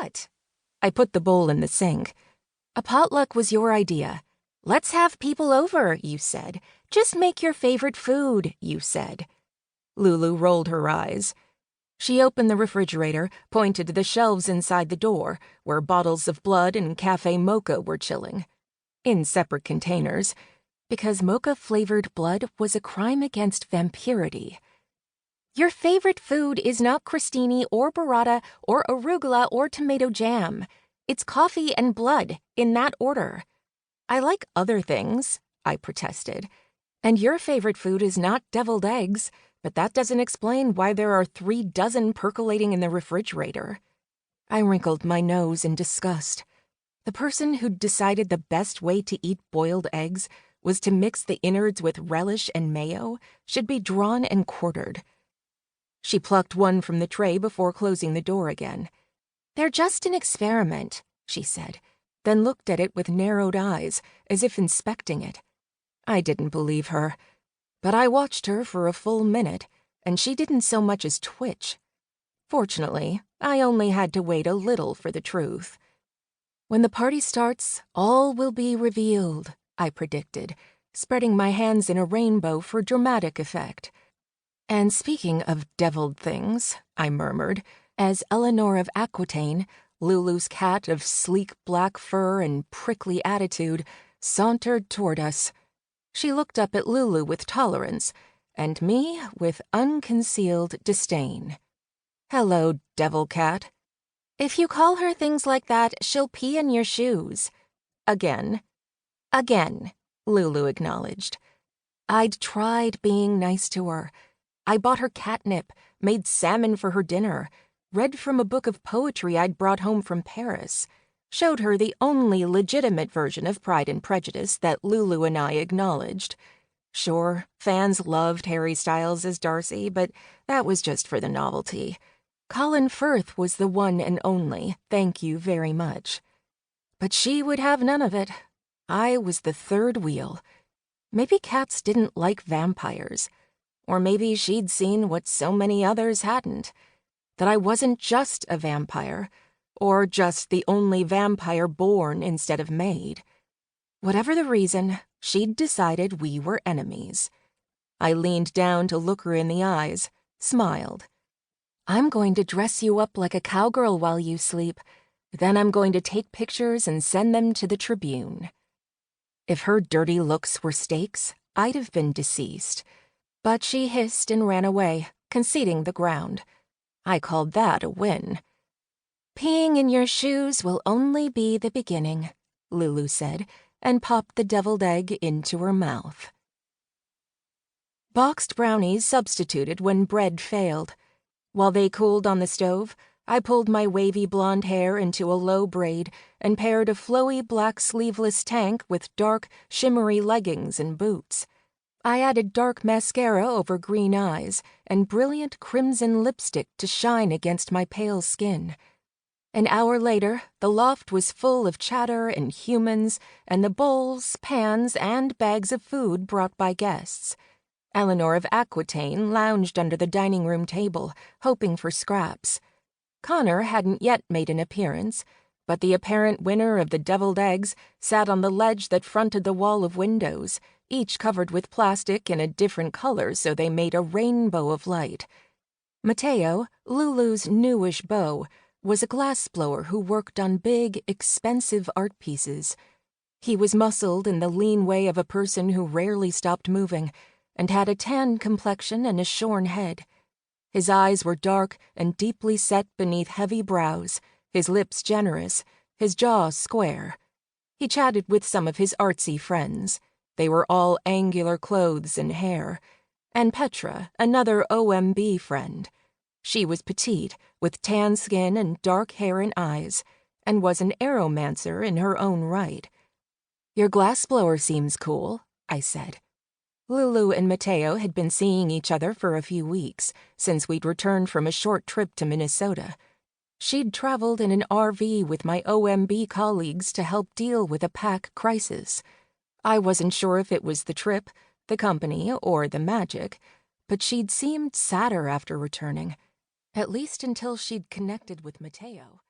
what? I put the bowl in the sink. A potluck was your idea. Let's have people over, you said. Just make your favorite food, you said. Lulu rolled her eyes. She opened the refrigerator, pointed to the shelves inside the door, where bottles of blood and cafe mocha were chilling. In separate containers, because mocha-flavored blood was a crime against vampirity. Your favorite food is not crostini or burrata or arugula or tomato jam. It's coffee and blood, in that order. I like other things, I protested. And your favorite food is not deviled eggs, but that doesn't explain why there are 3 dozen percolating in the refrigerator. I wrinkled my nose in disgust. The person who'd decided the best way to eat boiled eggs was to mix the innards with relish and mayo should be drawn and quartered. She plucked one from the tray before closing the door again. They're just an experiment, she said, then looked at it with narrowed eyes, as if inspecting it. I didn't believe her, but I watched her for a full minute, and she didn't so much as twitch. Fortunately, I only had to wait a little for the truth. When the party starts, all will be revealed, I predicted, spreading my hands in a rainbow for dramatic effect. And speaking of deviled things, I murmured, as Eleanor of Aquitaine, Lulu's cat of sleek black fur and prickly attitude, sauntered toward us. She looked up at Lulu with tolerance, and me with unconcealed disdain. Hello, devil cat. If you call her things like that, she'll pee in your shoes. Again. Again, Lulu acknowledged. I'd tried being nice to her. I bought her catnip, made salmon for her dinner, read from a book of poetry I'd brought home from Paris, showed her the only legitimate version of Pride and Prejudice that Lulu and I acknowledged. Sure, fans loved Harry Styles as Darcy, but that was just for the novelty. Colin Firth was the one and only, thank you very much. But she would have none of it. I was the third wheel. Maybe cats didn't like vampires. Or maybe she'd seen what so many others hadn't, that I wasn't just a vampire, or just the only vampire born instead of made. Whatever the reason, she'd decided we were enemies. I leaned down to look her in the eyes, smiled. I'm going to dress you up like a cowgirl while you sleep. Then I'm going to take pictures and send them to the Tribune. If her dirty looks were stakes, I'd have been deceased. But she hissed and ran away, conceding the ground. I called that a win. Peeing in your shoes will only be the beginning, Lulu said, and popped the deviled egg into her mouth. Boxed brownies substituted when bread failed. While they cooled on the stove, I pulled my wavy blonde hair into a low braid and paired a flowy black sleeveless tank with dark, shimmery leggings and boots. I added dark mascara over green eyes and brilliant crimson lipstick to shine against my pale skin. An hour later, the loft was full of chatter and humans and the bowls, pans, and bags of food brought by guests. Eleanor of Aquitaine lounged under the dining room table, hoping for scraps. Connor hadn't yet made an appearance, but the apparent winner of the deviled eggs sat on the ledge that fronted the wall of windows, each covered with plastic in a different color so they made a rainbow of light. Mateo, Lulu's newish beau, was a glassblower who worked on big, expensive art pieces. He was muscled in the lean way of a person who rarely stopped moving, and had a tan complexion and a shorn head. His eyes were dark and deeply set beneath heavy brows, his lips generous, his jaw square. He chatted with some of his artsy friends. They were all angular clothes and hair. And Petra, another OMB friend. She was petite, with tan skin and dark hair and eyes, and was an aeromancer in her own right. Your glassblower seems cool, I said. Lulu and Mateo had been seeing each other for a few weeks, since we'd returned from a short trip to Minnesota. She'd traveled in an RV with my OMB colleagues to help deal with a pack crisis. I wasn't sure if it was the trip, the company, or the magic, but she'd seemed sadder after returning, at least until she'd connected with Mateo.